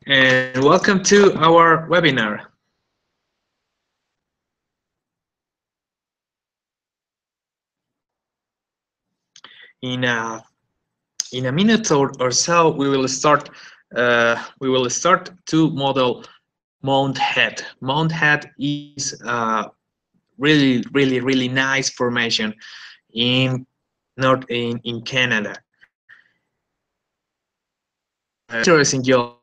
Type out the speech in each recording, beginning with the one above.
and welcome to our webinar. In a minute or so, we will start. To model Mount Head. Mount Head is a really nice formation in in Canada. Interesting geology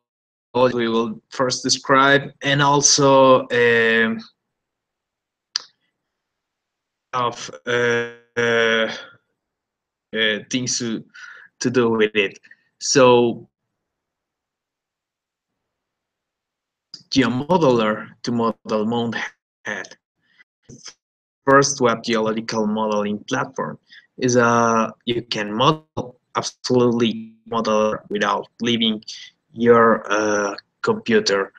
we will first describe, and also of things to do with it. So Geomodelr to model Mount Head. First web geological modeling platform is you can model absolutely model without leaving your computer,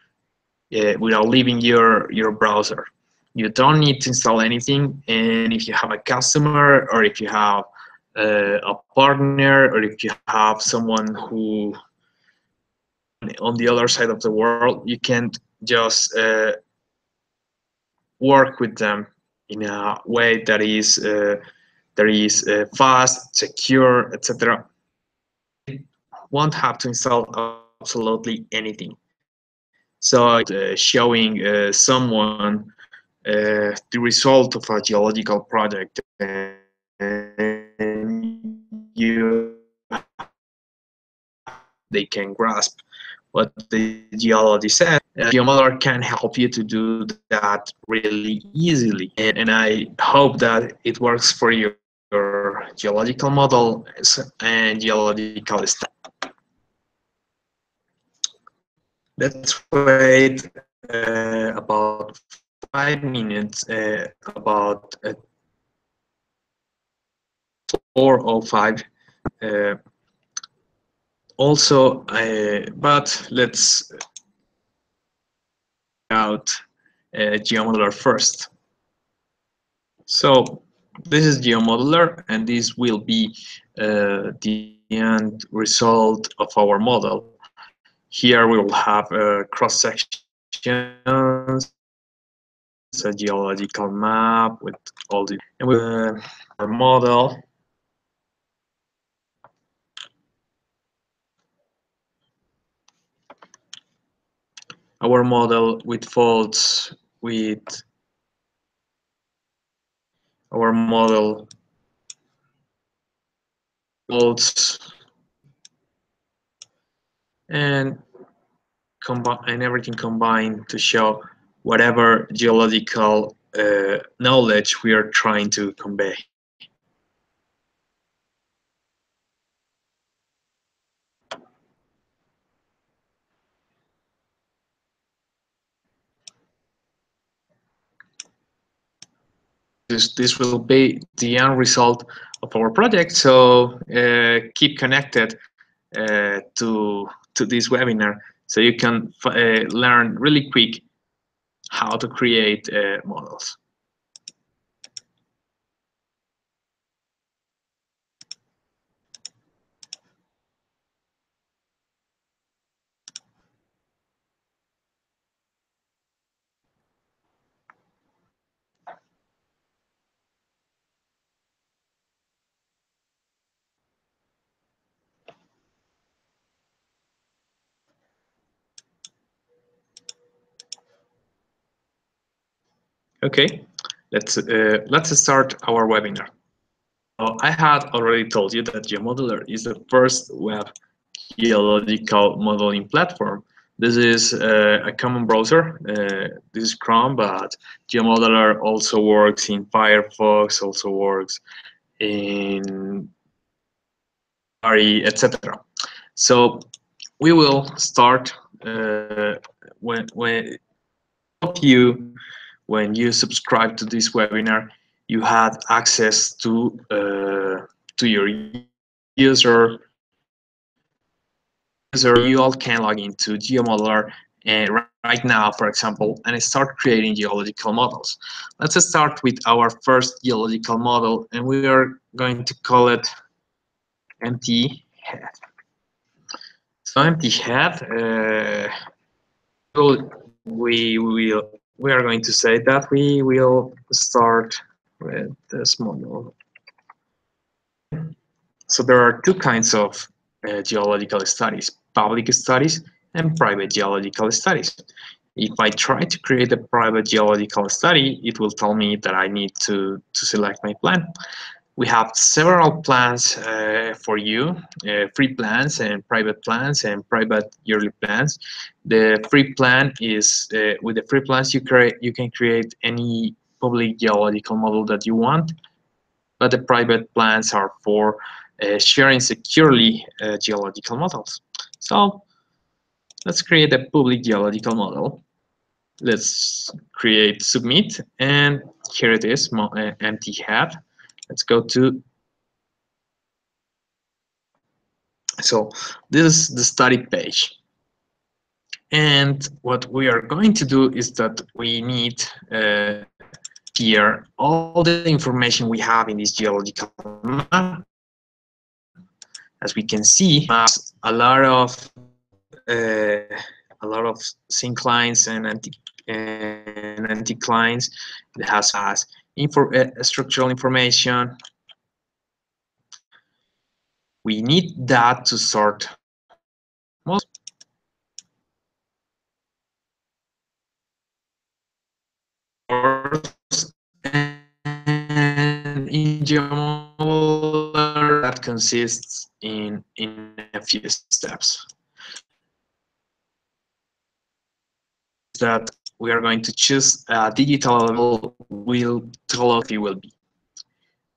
without leaving your browser. You don't need to install anything, and if you have a customer, or if you have a partner, or if you have someone who on the other side of the world, you can just work with them in a way that is fast, secure, etc. Won't have to install absolutely anything. So showing someone the result of a geological project, and they can grasp what the geology said. Geomodelr can help you to do that really easily, and I hope that it works for your geological model and geological stuff. Let's wait about 5 minutes, about 4:05. Also, but let's out Geomodelr first. So this is Geomodelr, and this will be the end result of our model. Here we will have cross sections, a geological map with all the, and with our model. Our model with faults, with our model faults, and everything combined to show whatever geological knowledge we are trying to convey. This will be the end result of our project, so keep connected to this webinar so you can learn really quick how to create models. Okay, let's start our webinar. So I had already told you that Geomodelr is the first web geological modeling platform. This is a common browser. This is Chrome, but Geomodelr also works in Firefox, also works in Safari, etc. So we will start when when you subscribe to this webinar, you had access to your user. You all can log into Geomodelr right now, for example, and start creating geological models. Let's start with our first geological model, and we are going to call it empty head. So empty head we are going to say that we will start with this model. So there are two kinds of geological studies: public studies and private geological studies. If I try to create a private geological study, it will tell me that I need to select my plan. We have several plans for you, free plans and private yearly plans. The free plan is, with the free plans you can create any public geological model that you want, but the private plans are for sharing securely geological models. So let's create a public geological model. Let's create submit, and here it is, empty head. Let's go to, so this is the study page. And what we are going to do is that we need here all the information we have in this geological map. As we can see, maps a lot of synclines and anticlines. It has structural information. We need that to sort most. And in Geomodelr, that consists in a few steps. That we are going to choose a digital level will tell us it will be.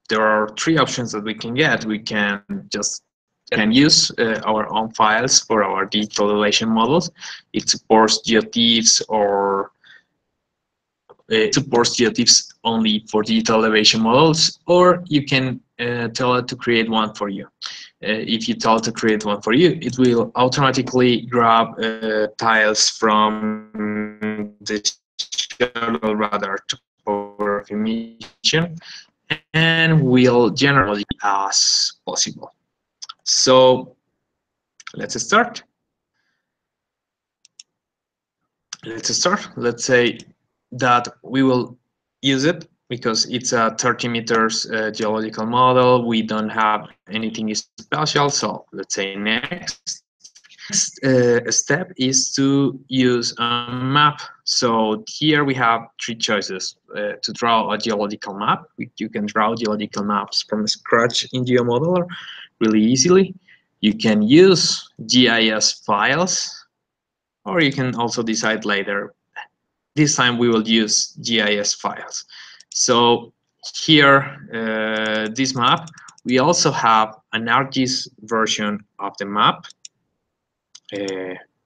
There are three options that we can get. We can use our own files for our digital elevation models. It supports geotiffs, or it supports geotiffs only for digital elevation models, or you can tell it to create one for you. If you tell it to create one for you, it will automatically grab tiles from the shuttle radar topography mission and will generate as possible. So let's start. Let's say that we will use it because it's a 30 meters geological model. We don't have anything special, so let's say next. Next step is to use a map. So here we have three choices to draw a geological map. You can draw geological maps from scratch in Geomodelr really easily. You can use GIS files, or you can also decide later. This time we will use GIS files. So here, this map, we also have an ArcGIS version of the map.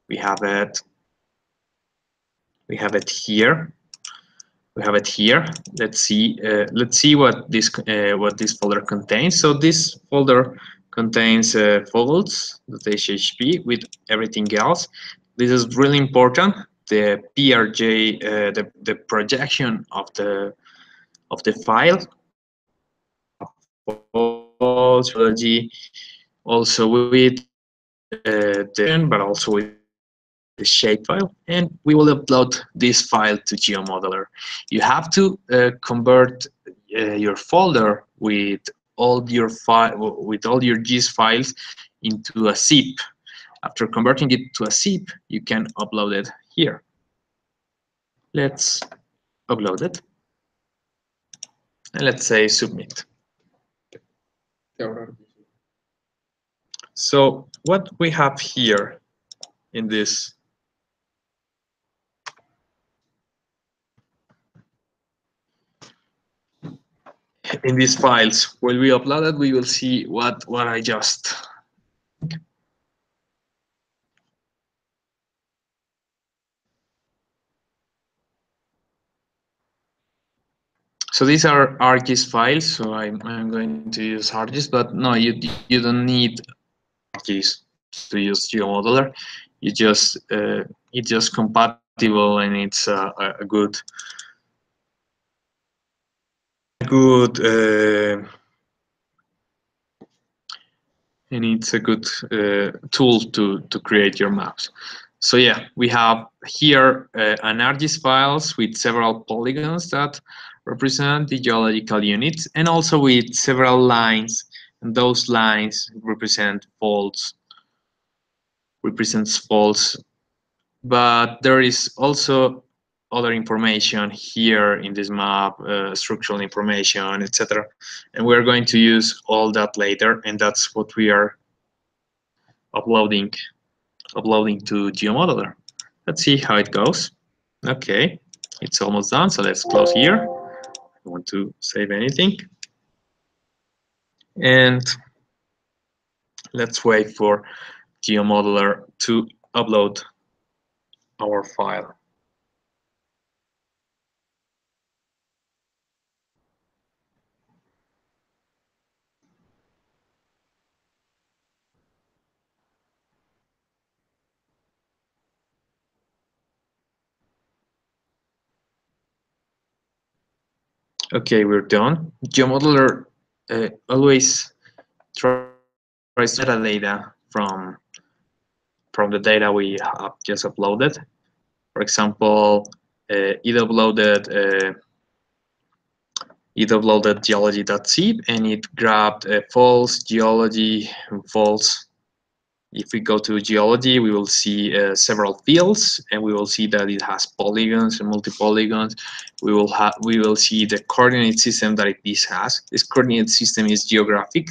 We have it here. We have it here. Let's see what this folder contains. So this folder contains photos.hp with everything else. This is really important. The PRJ, the projection of the file, also with but also with the shapefile, and we will upload this file to Geomodelr. You have to convert your folder with all your GIS files into a zip. After converting it to a zip, you can upload it here. Let's upload it, and let's say submit. So what we have here in these files, when we upload it, we will see what I just. So these are ArcGIS files. So I'm going to use ArcGIS, but no, you don't need ArcGIS to use Geomodelr. You just it's just compatible, and it's a good and it's a good tool to create your maps. So yeah, we have here an ArcGIS files with several polygons that represent the geological units, and also with several lines, and those lines represents faults. But there is also other information here in this map, structural information, etc. And we're going to use all that later, and that's what we are uploading to Geomodelr. Let's see how it goes. Okay, it's almost done, so let's close here. I don't want to save anything. And let's wait for Geomodelr to upload our file. Okay, we're done. Geomodelr always tries metadata from the data we have just uploaded. For example, it uploaded geology.zip and it grabbed false geology false. If we go to geology, we will see several fields, and we will see that it has polygons and multi-polygons. We will see the coordinate system that this has. This coordinate system is geographic.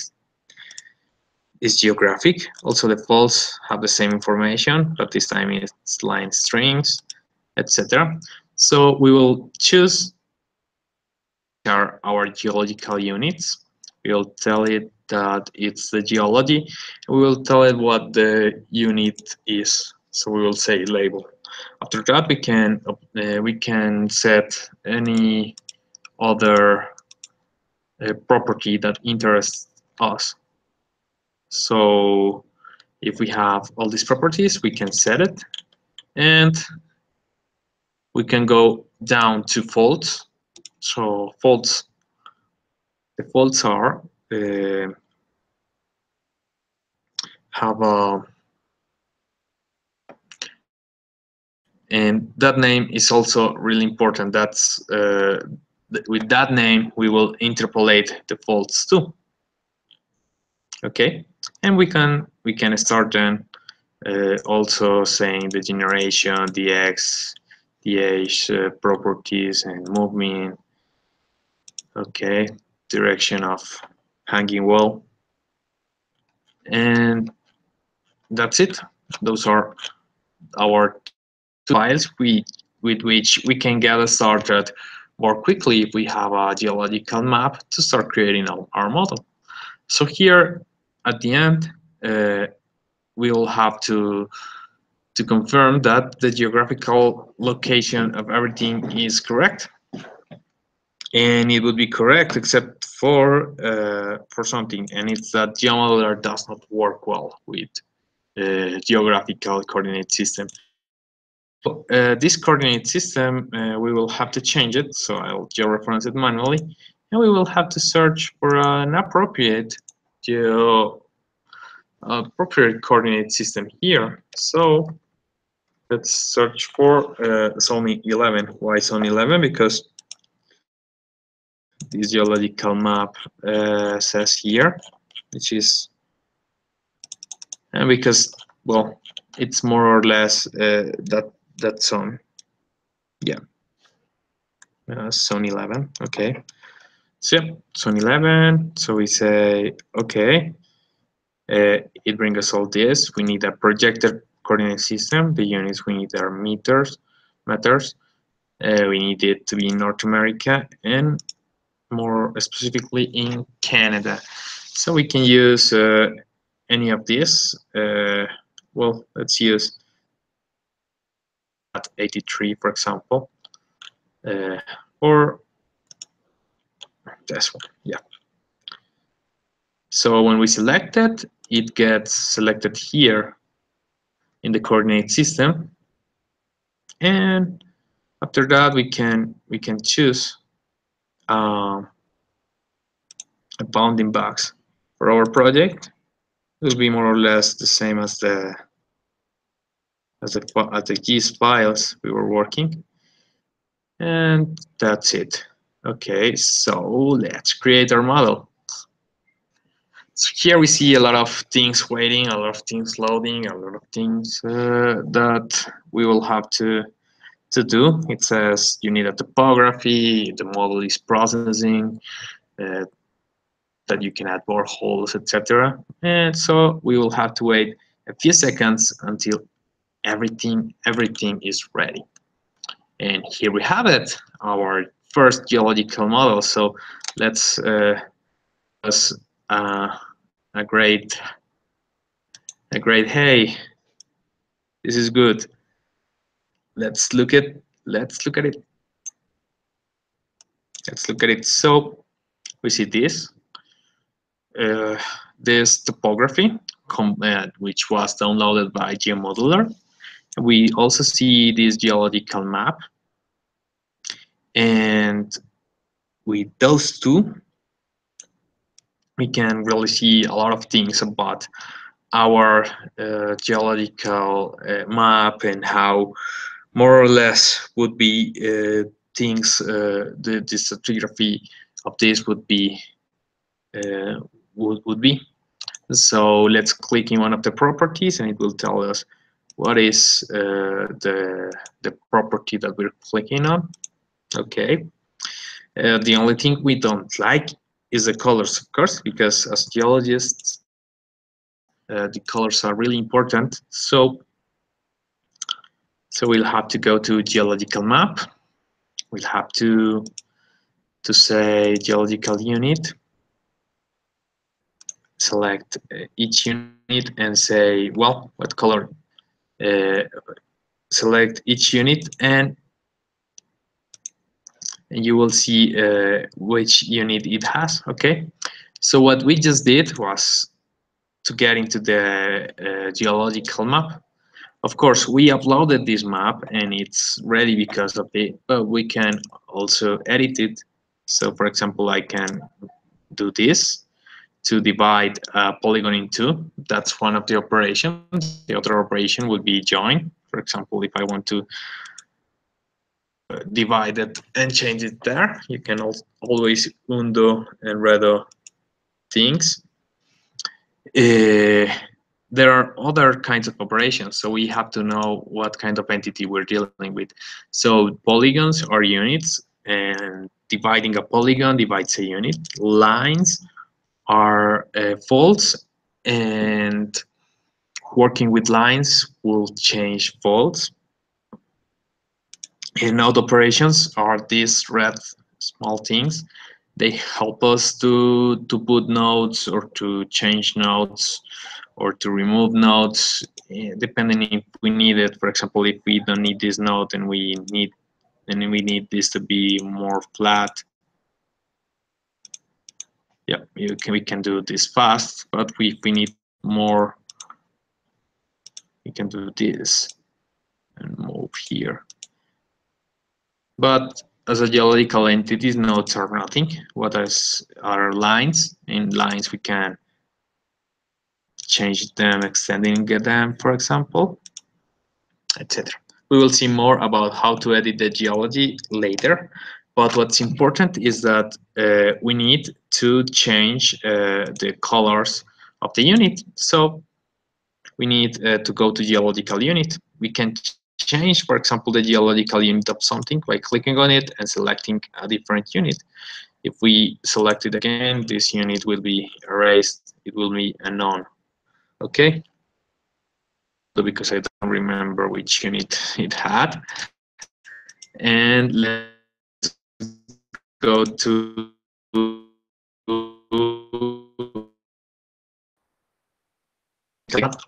Also, the faults have the same information, but this time it's line strings, etc. So we will choose our geological units. We will tell it that it's the geology. We will tell it what the unit is. So we will say label. After that, we can set any other property that interests us. So if we have all these properties, we can set it, and we can go down to faults. So the faults are have a, and that name is also really important. That's with that name we will interpolate the faults too. Okay, and we can start then also saying the generation, the x, the age, properties, and movement. Okay, direction of hanging wall, and that's it. Those are our files with which we can get started more quickly if we have a geological map to start creating our model. So here at the end, we will have to confirm that the geographical location of everything is correct. And it would be correct except for something, and it's that Geomodelr does not work well with geographical coordinate system. So this coordinate system, we will have to change it. So I'll georeference it manually, and we will have to search for an appropriate coordinate system here. So let's search for zone 11. Why zone 11? Because this geological map says here, which is, and because, well, it's more or less that zone. Yeah, zone 11. Okay. So yeah, zone 11. So we say, okay, it brings us all this. We need a projected coordinate system. The units we need are meters. We need it to be in North America and more specifically in Canada. So we can use any of these. Well, let's use at 83, for example, or this one. Yeah. So when we select it, it gets selected here in the coordinate system, and after that we can choose a bounding box for our project. It will be more or less the same as the as the GIS files we were working, and that's it. Okay, so let's create our model. So here we see a lot of things waiting, a lot of things loading, a lot of things that we will have to do. It says you need a topography, the model is processing, uh, that you can add more holes, etc. And so we will have to wait a few seconds until everything is ready. And here we have it, our first geological model. So let's us uh, a great hey, this is good. Let's look at let's look at it. Let's look at it. So we see uh, this topography, which was downloaded by Geomodelr. We also see this geological map, and with those two, we can really see a lot of things about our geological map and how more or less would be things the stratigraphy of this uh, would be. So let's click in one of the properties and it will tell us what is the property that we're clicking on. Okay. The only thing we don't like is the colors, of course, because as geologists, the colors are really important. So we'll have to go to geological map. We'll have to say geological unit, select each unit and say, well, what color? Uh, Select each unit and you will see which unit it has. Okay, so what we just did was to get into the geological map. Of course, we uploaded this map and it's ready because of it, but we can also edit it. So for example, I can do this to divide a polygon in two. That's one of the operations. The other operation would be join. For example, if I want to divide it and change it there, you can always undo and redo things. There are other kinds of operations, so we have to know what kind of entity we're dealing with. So polygons are units, and dividing a polygon divides a unit. Lines are folds, and working with lines will change folds. And node operations are these red small things. They help us to put nodes or to change nodes or to remove nodes, depending if we need it. For example, if we don't need this node and we need this to be more flat, yeah, we can do this fast. But if we need more, we can do this and move here. But as a geological entities, nodes are nothing. What are lines? In lines, we can change them, extending them, for example, etc. We will see more about how to edit the geology later. But what's important is that we need to change the colors of the unit. So we need to go to geological unit. We can change, for example, the geological unit of something by clicking on it and selecting a different unit. If we select it again, this unit will be erased. It will be unknown. Okay? Because I don't remember which unit it had. And let's go to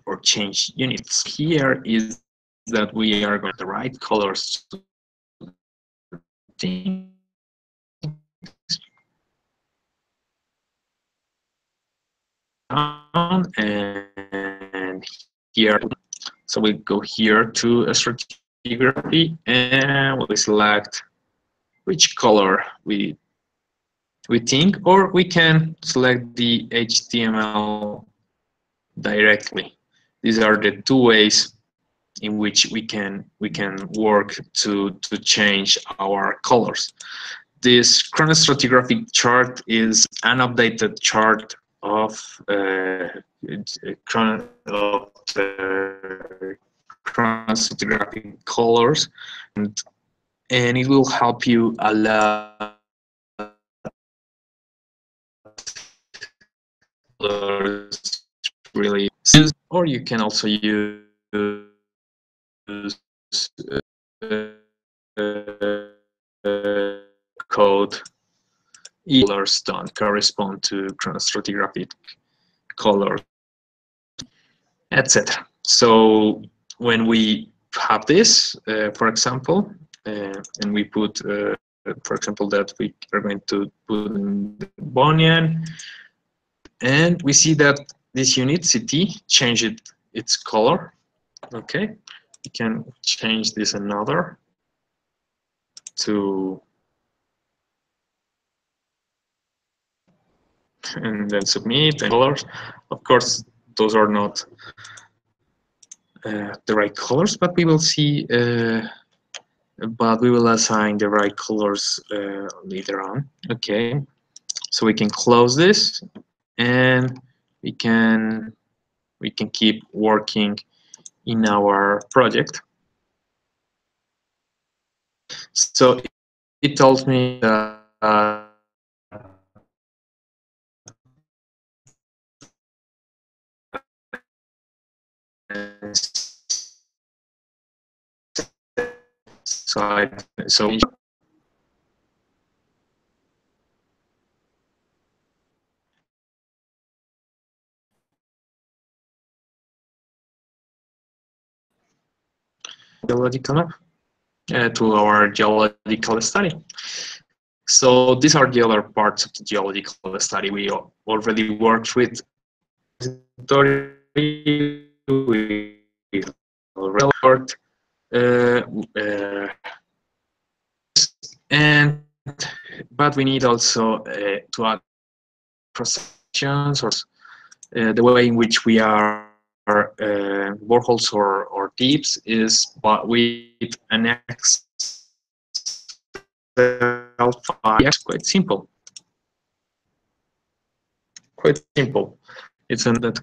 or change units. Here is that we are going to the right colors to down and here. So we go here to stratigraphy and we select which color we think, or we can select the HTML directly. These are the two ways in which we can work to change our colors. This chronostratigraphic chart is an updated chart of chronostratigraphic colors, and it will help you a lot really, or you can also use code colors don't correspond to chronostratigraphic colors, etc. So when we have this, for example, and we put, for example, that we are going to put in the Bonian, and we see that this unit CT changed its color. Okay, we can change this another to, and then submit and colors. Of course, those are not the right colors, but we will see. But we will assign the right colors later on. Okay, so we can close this, and we can keep working in our project. So it tells me that so geological map to our geological study. So these are the other parts of the geological study. We already worked with we already worked and but we need also to add cross-sections or the way in which we are boreholes or deeps is with an Excel file. It's quite simple. Quite simple. It's in that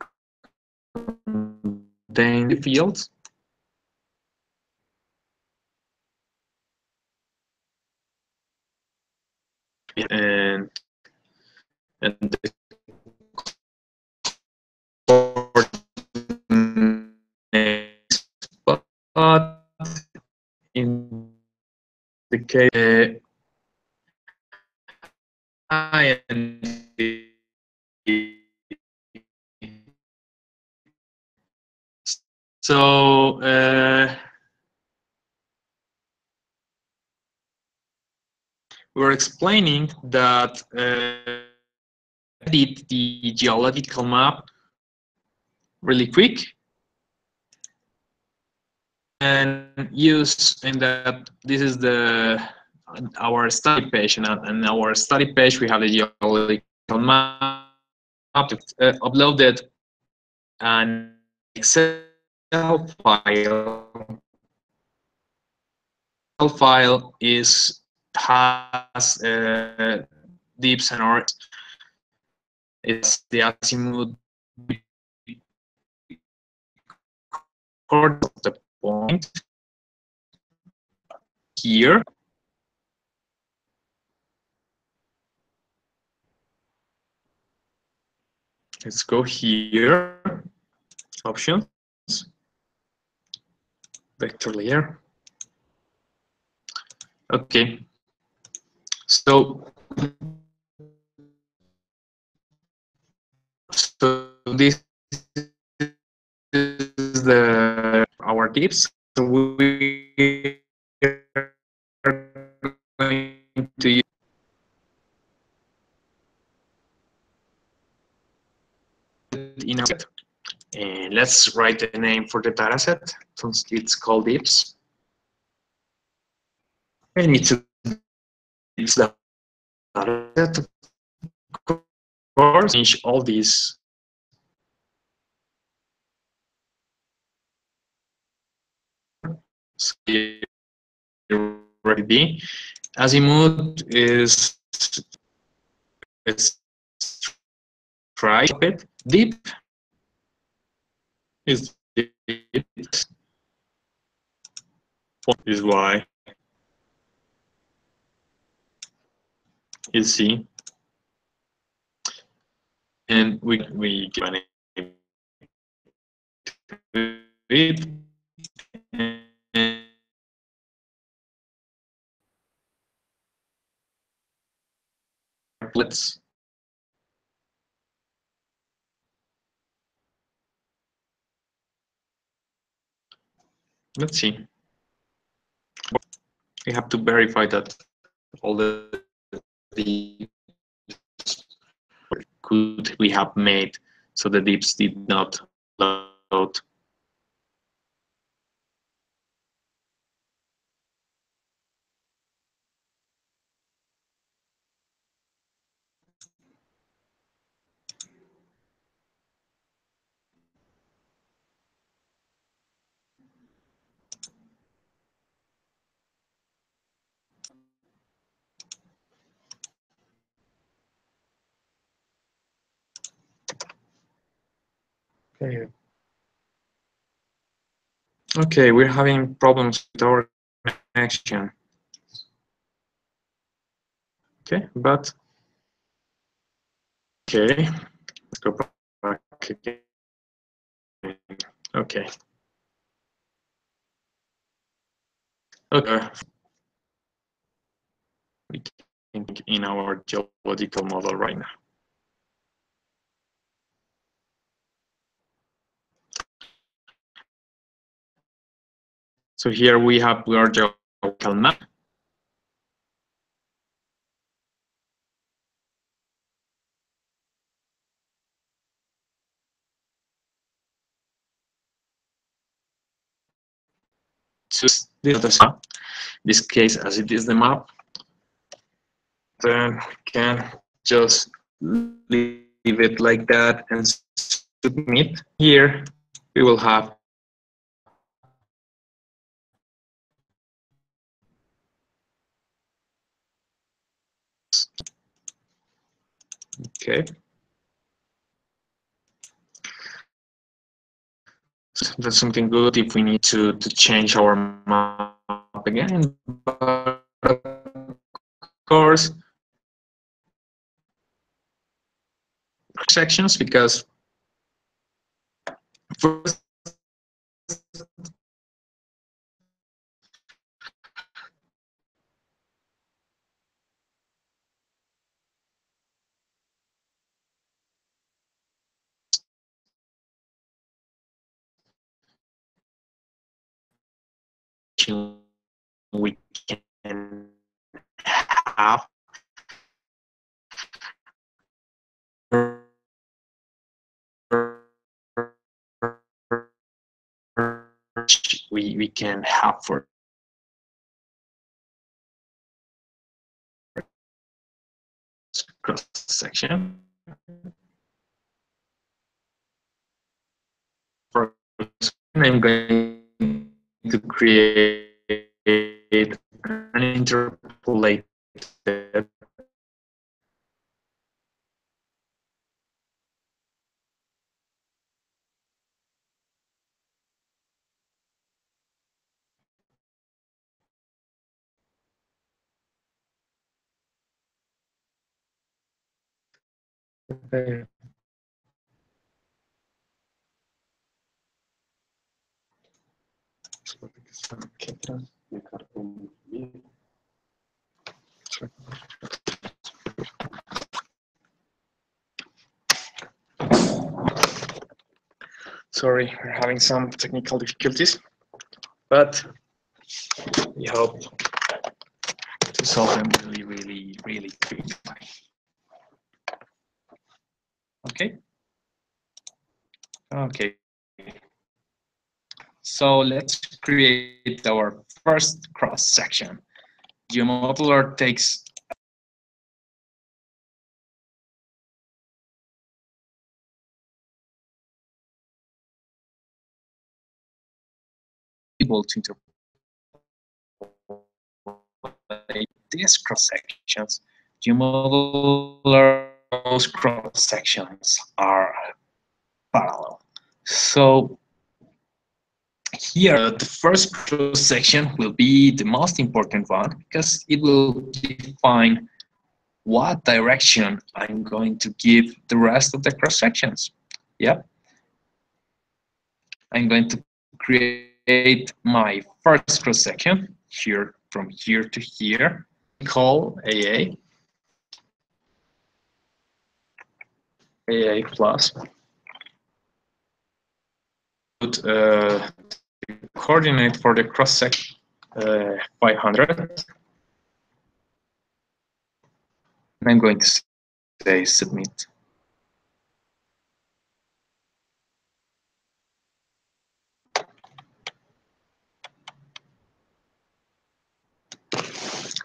contain the fields. And the but in the case I and so we're explaining that edit the geological map really quick and use, and that this is our study page, and on our study page we have the geological map uploaded an Excel file. File has deeps and ores. It's the azimuth chord of the point here. Let's go here. Options. Vector layer. Okay. So this is our tips. So we are going to use in our set. And let's write the name for the dataset. It's called dips. And it's the dataset. Of course, change all these. So here D. Azimuth is it's right a bit deep. Is deep is Y is C, and we give a name to it, and let's see. We have to verify that all the could we have made so the dips did not load. Okay. Okay, we're having problems with our connection. Okay, but okay, let's go back again. Okay. Okay. We can in our geological model right now. So here we have our geological map. Choose this map. In this case, as it is the map, then we can just leave it like that and submit. Here we will have okay. So that's something good if we need to change our map again. But of course, sections because first we can have we can have for cross section. For I'm going to create an interpolated sorry, we're having some technical difficulties, but we hope to solve them really quickly. Okay. Okay. So let's create our first cross section. Geomodelr takes able to interpret these cross sections, Geomodelr most cross sections are parallel. So here, the first cross section will be the most important one because it will define what direction I'm going to give the rest of the cross sections. Yeah, I'm going to create my first cross section here from here to here. Call AA plus. Put the coordinate for the cross section 500. And I'm going to say submit.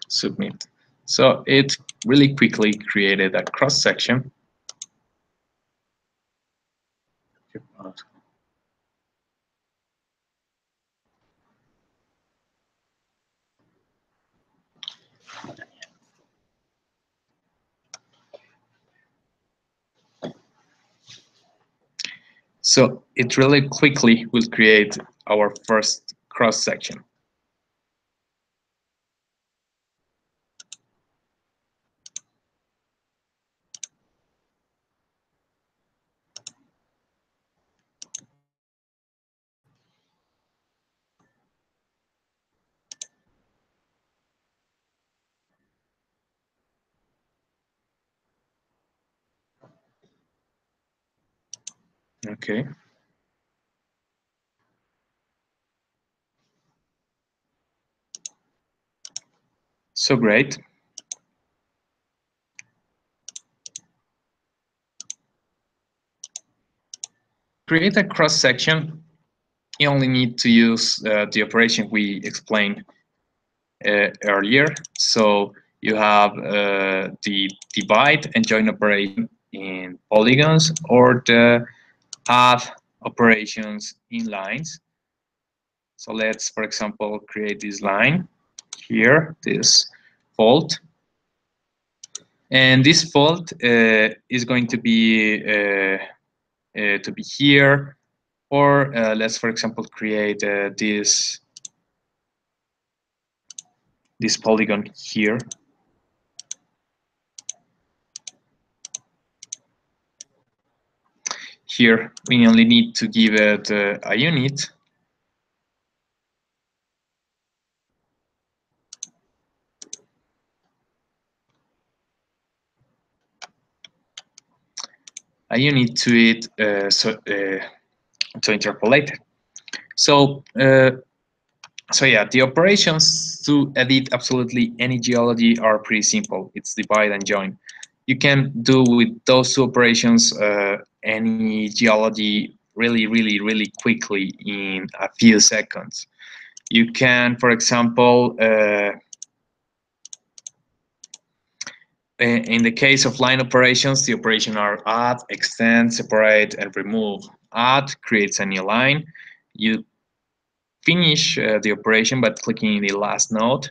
Submit. So it really quickly created a cross section. So it really quickly will create our first cross section. Okay. So great. Create a cross section. You only need to use the operation we explained earlier. So you have the divide and join operation in polygons or the add operations in lines. So let's, for example, create this line here, this fault. And this fault is going to be here, or let's, for example, create this polygon here. Here, we only need to give it a unit. A unit to it to interpolate it. So yeah, the operations to edit absolutely any geology are pretty simple. It's divide and join. You can do with those two operations any geology really quickly in a few seconds. You can, for example, in the case of line operations, the operations are add, extend, separate, and remove. Add creates a new line. You finish the operation by clicking the last node.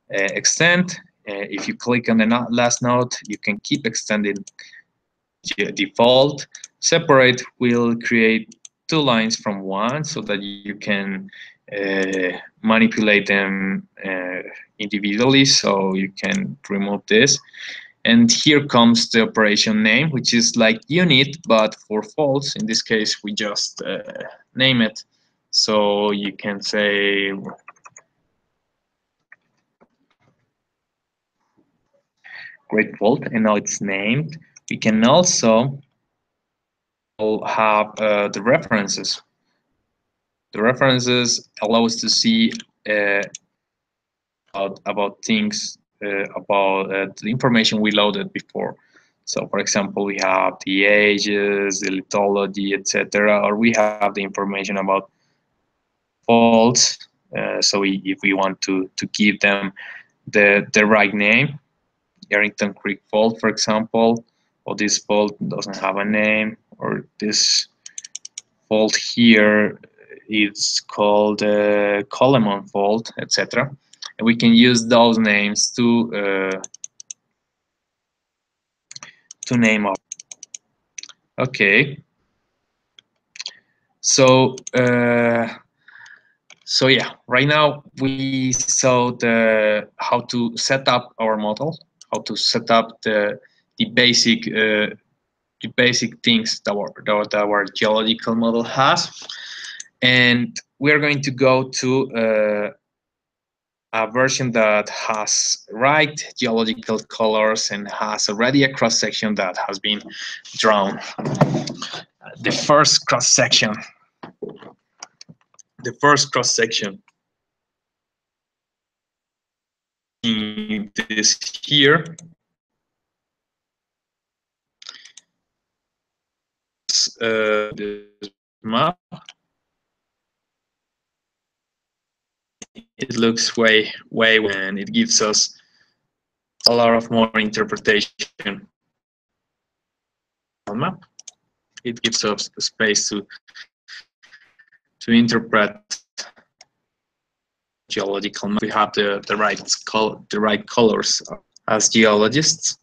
Extend, if you click on the last node, you can keep extending default. Separate will create two lines from one so that you can manipulate them individually, so you can remove this. And here comes the operation name, which is like unit, but for faults. In this case, we just name it. So you can say great fault, and now it's named. We can also have the references. The references allow us to see about things, about the information we loaded before. So, for example, we have the ages, the lithology, etc., or we have the information about faults. So, if we want to give them the right name, Yarrington Creek Fault, for example, or this fault doesn't have a name, or this fault here is called Coleman Fault, etc. and we can use those names to name our. Okay, so so yeah, right now we saw the how to set up our model, how to set up the basic things that our geological model has, and we are going to go to a version that has right geological colors and has already a cross section that has been drawn. The first cross section. The first cross section. This here. This map. It looks way and it gives us a lot of more interpretation. Map. It gives us the space to interpret geological map. We have the right colors as geologists.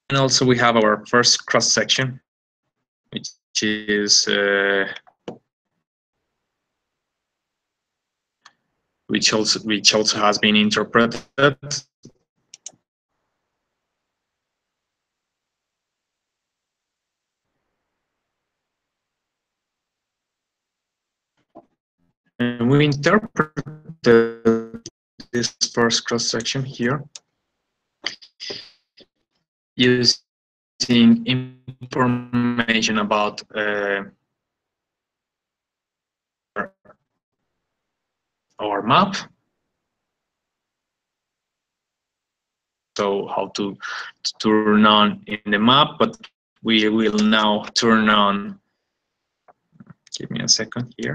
And also we have our first cross section, which is which also has been interpreted. And we interpret this first cross section here using information about our map. So how to turn on in the map, but we will now turn on. Give me a second here.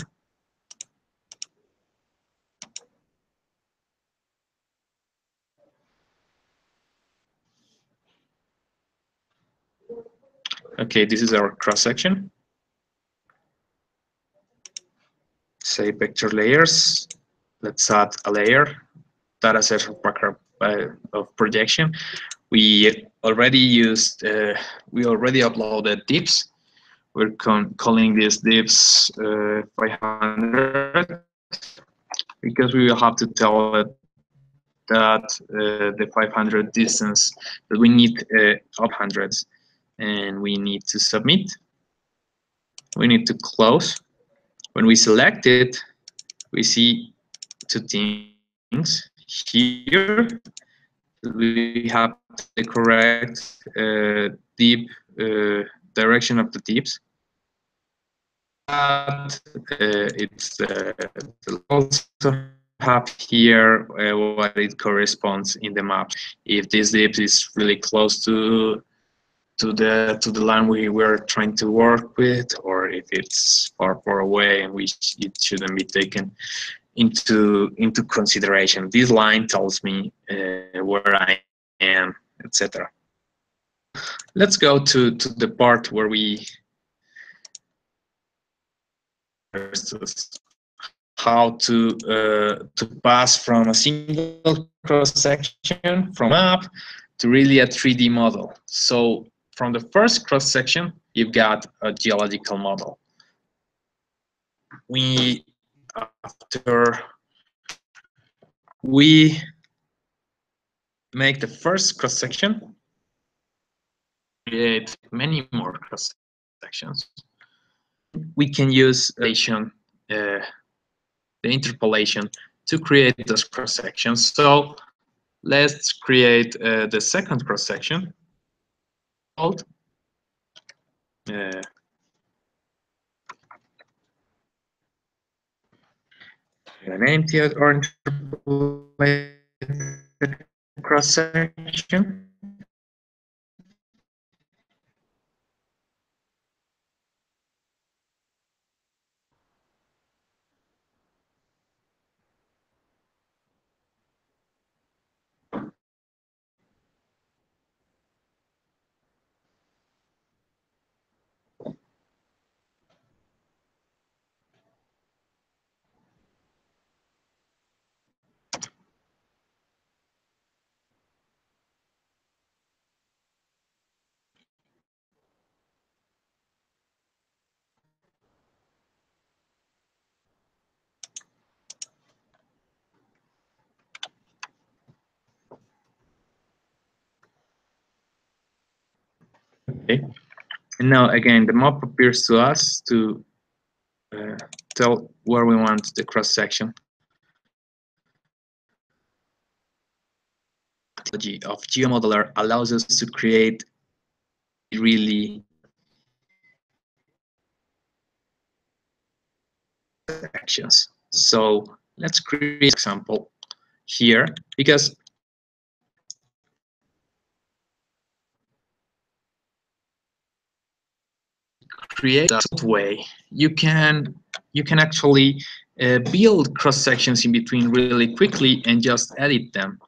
Okay, this is our cross section. Say vector layers. Let's add a layer, data set of projection. We already used, we already uploaded dips. We're calling these dips 500 because we will have to tell it that the 500 distance that we need up hundreds, and we need to submit. We need to close. When we select it, we see two things here. We have the correct deep direction of the dips. It's also have here what it corresponds in the map. If this dip is really close to the line we were trying to work with, or if it's far away and it shouldn't be taken into consideration. This line tells me where I am, etc. Let's go to the part where we how to pass from a single cross section from map to really a 3D model. So from the first cross section, you've got a geological model. After we make the first cross section, create many more cross sections. We can use the interpolation to create those cross sections. So let's create the second cross section called an empty or interpolated cross section. Okay. And now again, the map appears to us to tell where we want the cross section. Technology of Geomodelr allows us to create really sections. So let's create an example here, because create that way you can actually build cross sections in between really quickly and just edit them.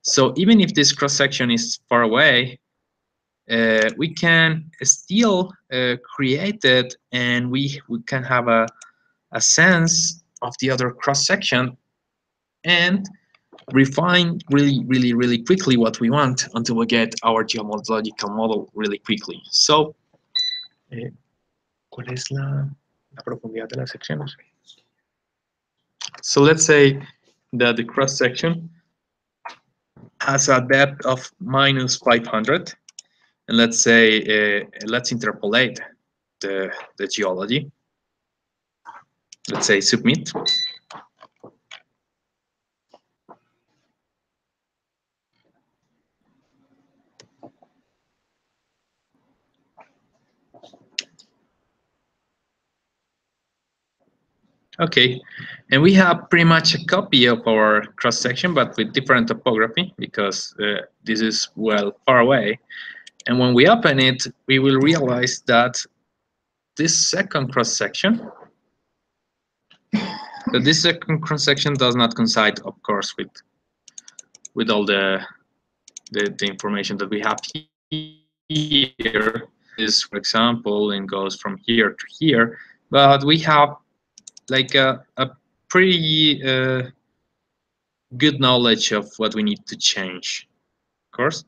So even if this cross section is far away, we can still create it, and we can have a sense of the other cross section and refine really quickly what we want until we get our geomorphological model really quickly. So ¿cuál es la profundidad de las secciones? So let's say that the cross section has a depth of minus 500, and let's say let's interpolate the geology. Let's say submit. Okay, and we have pretty much a copy of our cross section, but with different topography, because this is well far away. And when we open it, we will realize that this second cross section, does not coincide, of course, with all the information that we have here. Is, for example, and goes from here to here, but we have like a pretty good knowledge of what we need to change. Of course,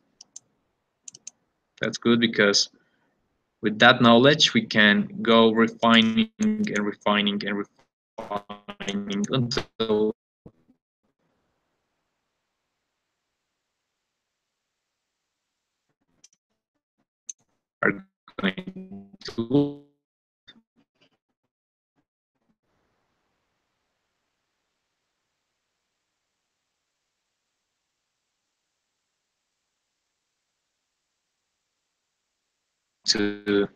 that's good, because with that knowledge we can go refining and refining and refining until we are going to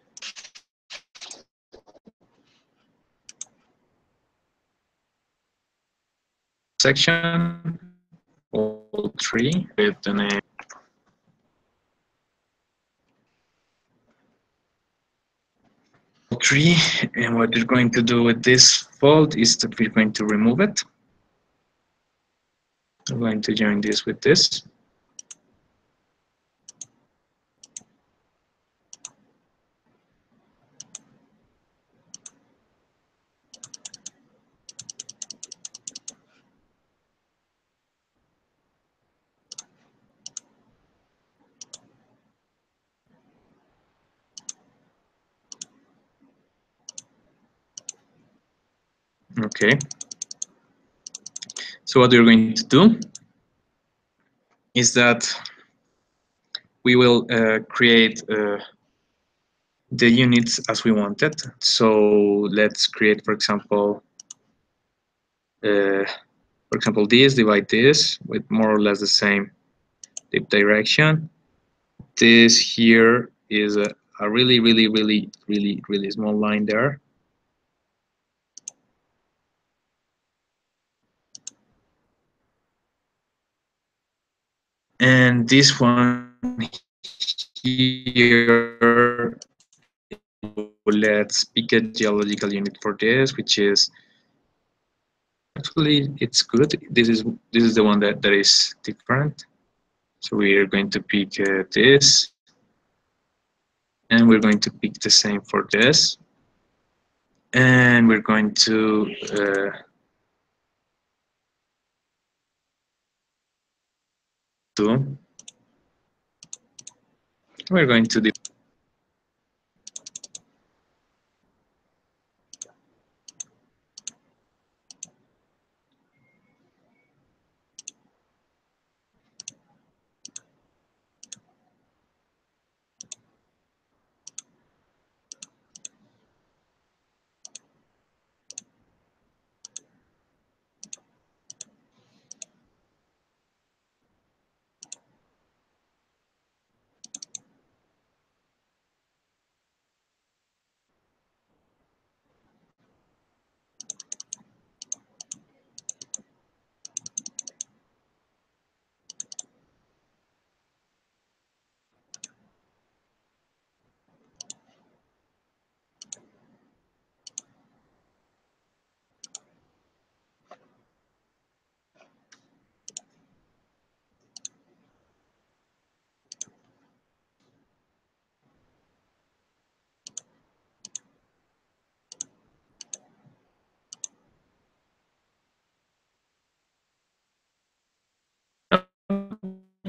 section all three with the name tree. And what we're going to do with this fold is that we're going to remove it. I'm going to join this with this. Okay. So what we're going to do is that we will create the units as we wanted. So let's create, for example, this, divide this with more or less the same dip direction. This here is a really small line there. And this one here, let's pick a geological unit for this, which is actually, it's good. This is the one that is different. So we are going to pick this, and we're going to pick the same for this, and we're going to do. We're going to do.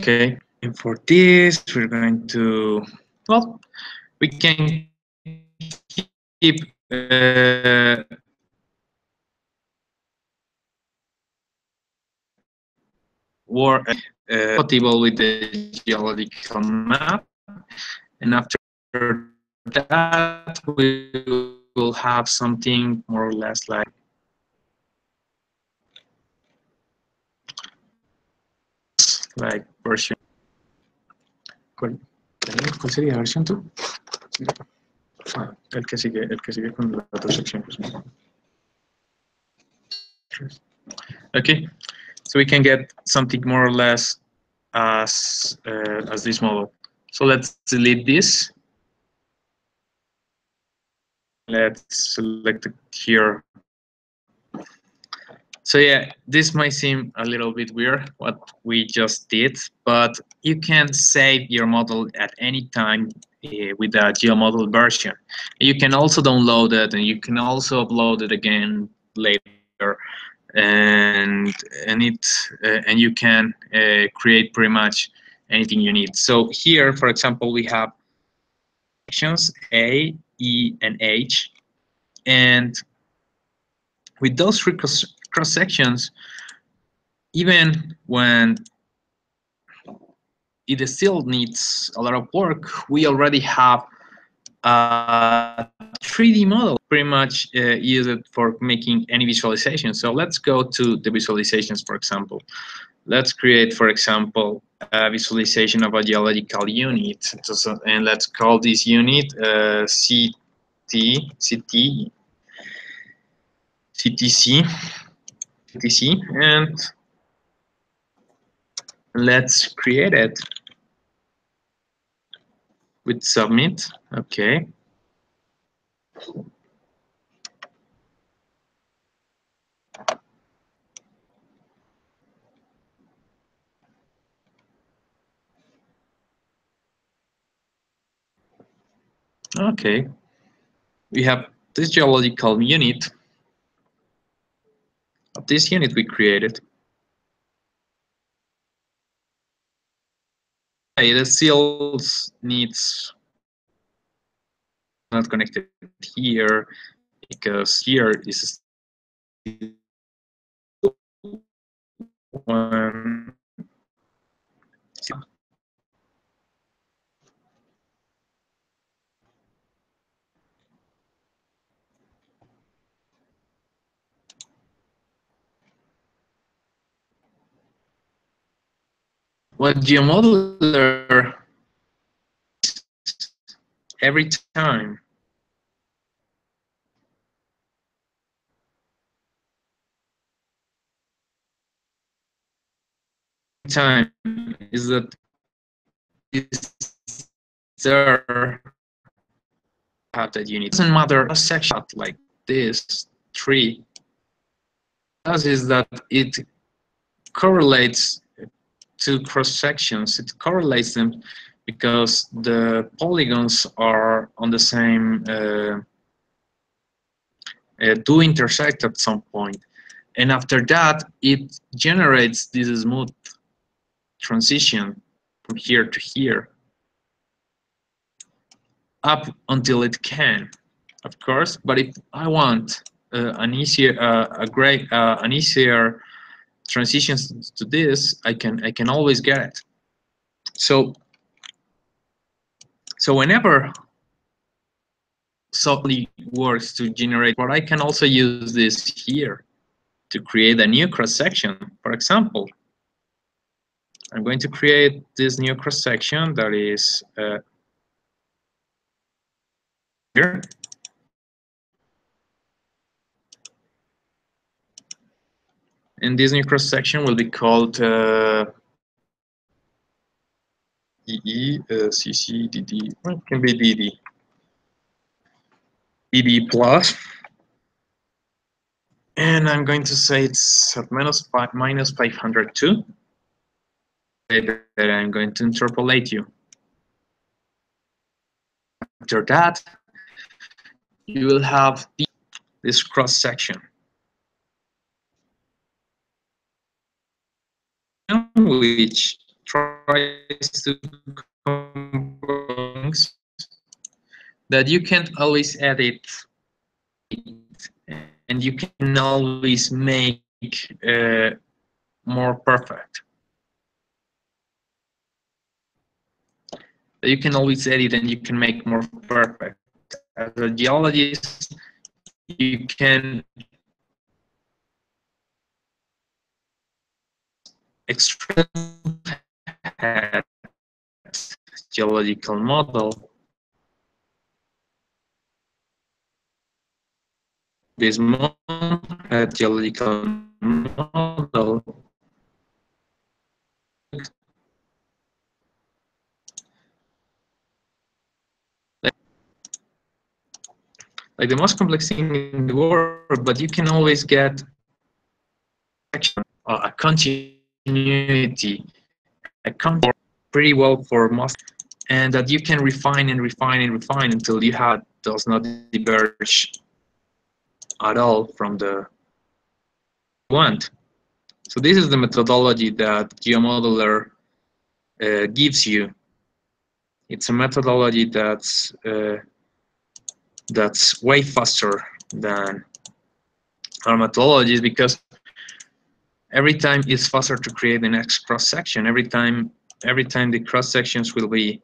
Okay, and for this, we're going to, well, we can keep work compatible with the geological map, and after that, we will have something more or less like version. ¿Cuál sería versión tú? El que sigue con las dos secciones. Okay, so we can get something more or less as this model. So let's delete this. Let's select it here. So yeah, this might seem a little bit weird what we just did, but you can save your model at any time with the Geomodelr version. You can also download it, and you can also upload it again later, and and you can create pretty much anything you need. So here, for example, we have sections A, E, and H, and with those three cross sections, even when it still needs a lot of work, we already have a 3D model pretty much use it for making any visualization. So let's go to the visualizations, for example. Let's create, for example, a visualization of a geological unit. And let's call this unit CTC, and let's create it with submit. Okay. Okay. We have this geological unit. Of this unit we created. It still needs not connected here because here is one. What Geomodelr every time is that is there have that unit. It doesn't matter a section like this tree does is that it correlates to cross sections. It correlates them because the polygons are on the same do intersect at some point, and after that it generates this smooth transition from here to here up until it can, of course. But if I want an easier an easier transitions to this, I can always get it. So whenever somebody works to generate, but I can also use this here to create a new cross section. For example, I'm going to create this new cross section that is here. And this new cross section will be called CC, well, it can be DD plus. And I'm going to say it's at minus 502. That I'm going to interpolate you. After that, you will have this cross section, which tries to compose that you can always edit, and you can always make more perfect. You can always edit and you can make more perfect. As a geologist, you can extract geological model. This geological model like the most complex thing in the world, but you can always get a continuity, pretty well for most, and that you can refine and refine and refine until you have does not diverge at all from the want. So this is the methodology that Geomodelr gives you. It's a methodology that's way faster than our methodologies, because every time it's faster to create the next cross section. Every time the cross sections will be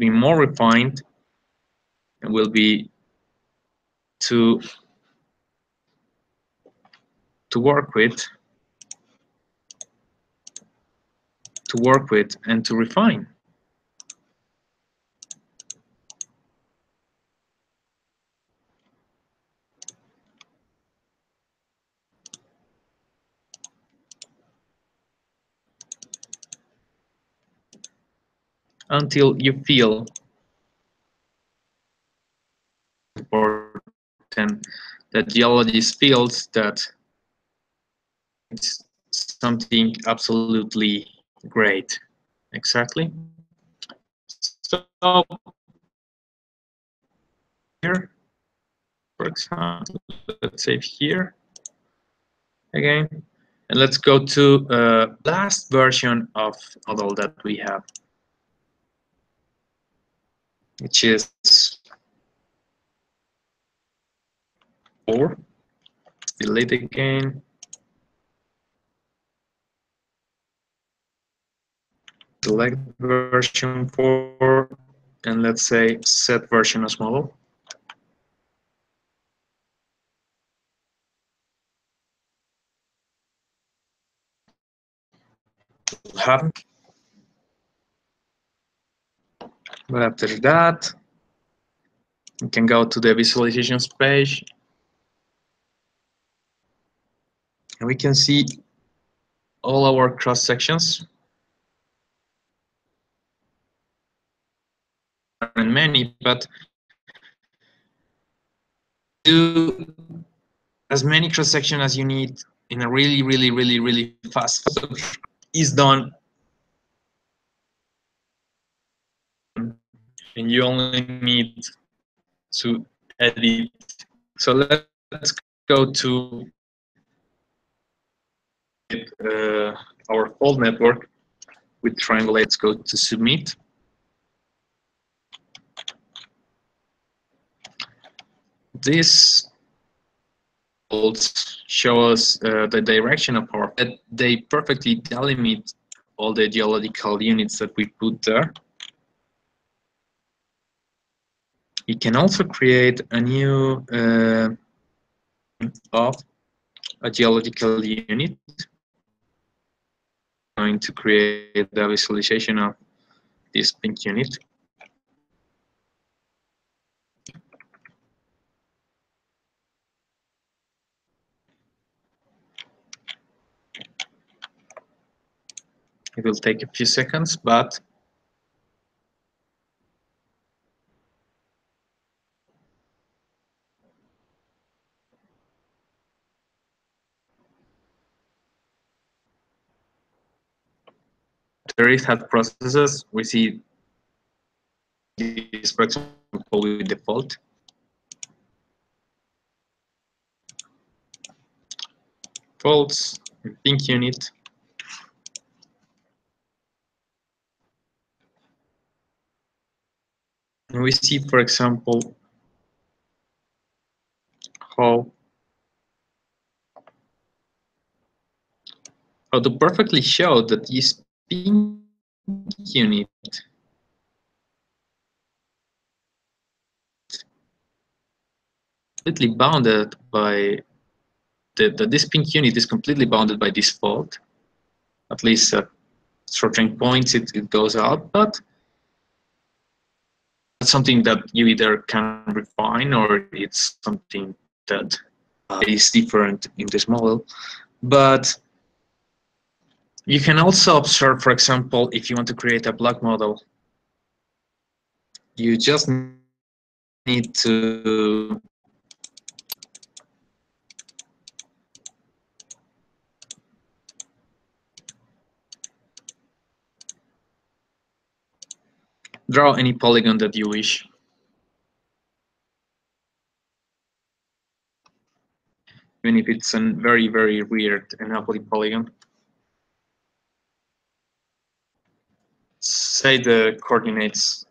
more refined and will be to work with, and to refine. Until you feel important, that geologist feels that it's something absolutely great. Exactly. So here, for example, let's save here again, and let's go to last version of model that we have, which is 4. Delete again. Select version 4, and let's say set version as model. Have. But after that, we can go to the visualizations page, and we can see all our cross sections, and many, but do as many cross section as you need in a really fast is done, and you only need to edit. So let's go to our fold network with triangle. Let's go to submit. This folds show us the direction of our, they perfectly delimit all the geological units that we put there. We can also create a new of a geological unit. I'm going to create the visualization of this pink unit. It will take a few seconds, but there is had processes. We see this, for example, with default. Faults, pink unit. And we see, for example, how to perfectly show that this pink unit completely bounded by this pink unit is completely bounded by this fault. At least at certain points it goes out, but that's something that you either can refine or it's something that is different in this model. But you can also observe, for example, if you want to create a block model, you just need to draw any polygon that you wish. Even if it's a very, very weird and ugly polygon. Say the coordinates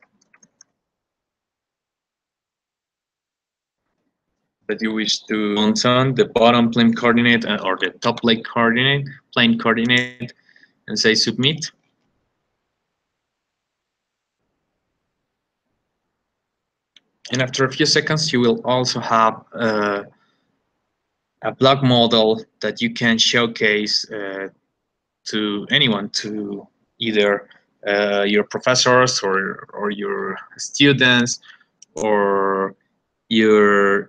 that you wish to mount on, the bottom plane coordinate or the top plane coordinate, and say submit. And after a few seconds, you will also have a block model that you can showcase to anyone, to either your professors or your students or your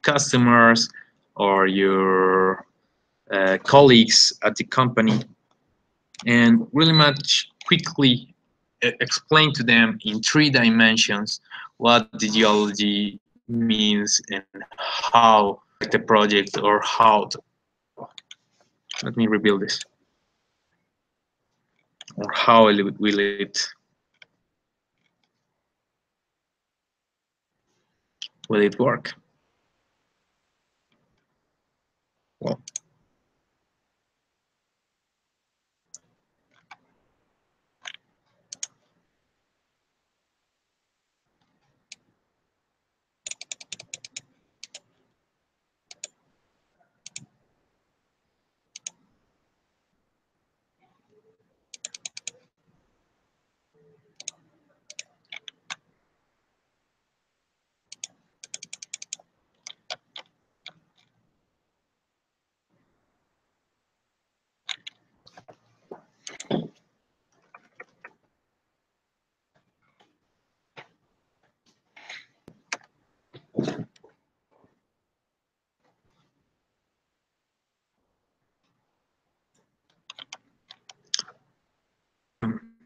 customers or your colleagues at the company, and really much quickly explain to them in 3 dimensions what the geology means and how the project or how to, let me rebuild this, or how will it work. Well,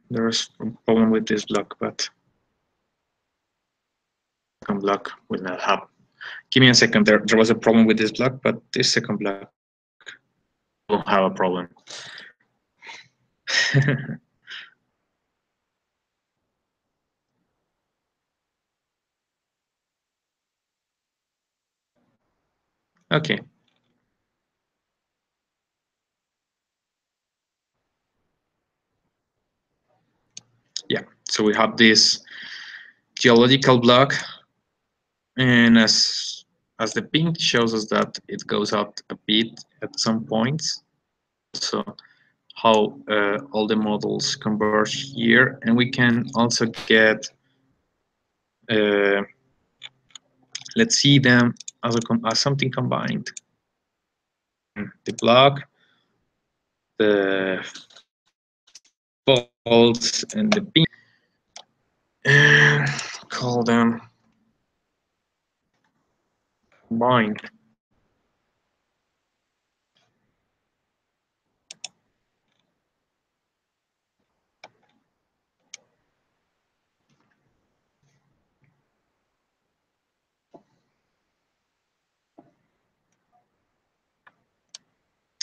there's a problem with this block, but second block will not have. Give me a second. There was a problem with this block, but this second block will have a problem. Okay. Yeah. So we have this geological block, and as the pink shows us that it goes out a bit at some points. So how all the models converge here, and we can also get let's see them as something combined. The block, the faults, and the pink, and call them combined.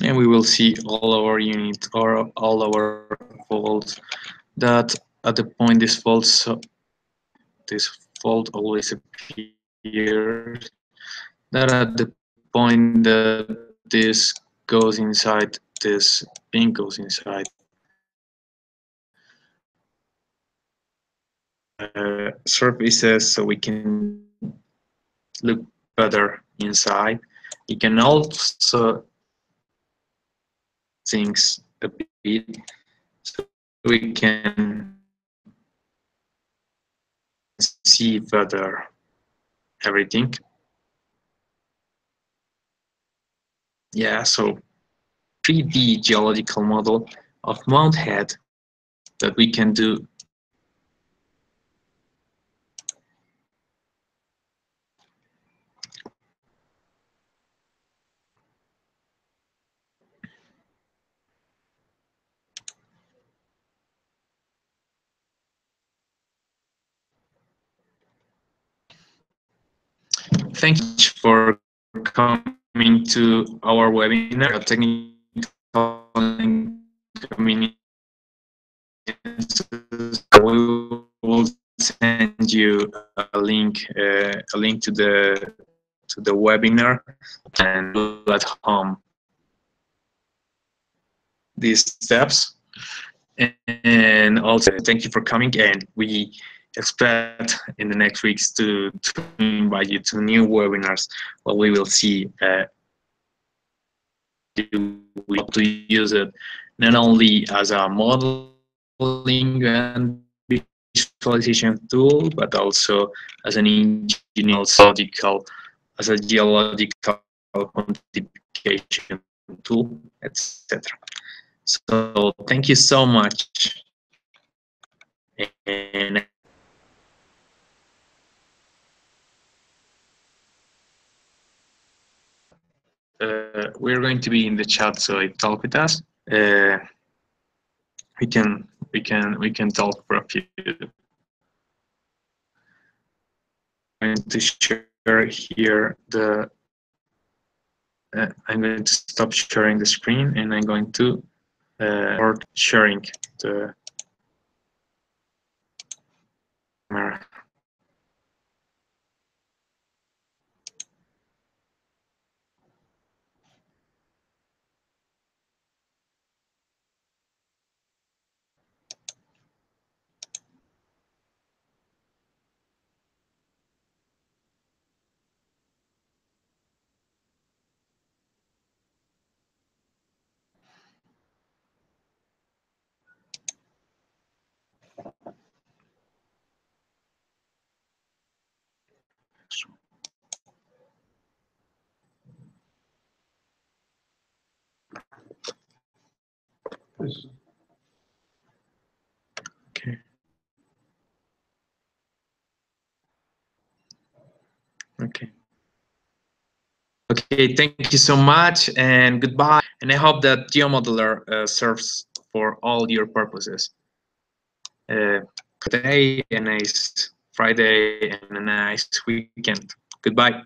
And we will see all our units or all our faults that at the point this fault always appears, that at the point that this goes inside, this pink goes inside, services so we can look better inside. You can also things a bit so we can see further everything. Yeah, so 3D geological model of Mount Head that we can do. Thank you for coming to our webinar, technical inconveniences. We will send you a link to the webinar and do at home these steps. And also thank you for coming, and we expect in the next weeks to invite you to new webinars where we will see how to use it not only as a modeling and visualization tool, but also as an engineering as a geological quantification tool, etc. So thank you so much. And we're going to be in the chat, so talk with us. We can talk for a few. I'm going to share here the. I'm going to stop sharing the screen, and I'm going to start sharing the camera. Okay. Okay. Okay, thank you so much and goodbye. And I hope that Geomodelr serves for all your purposes. Today, a nice Friday and a nice weekend. Goodbye.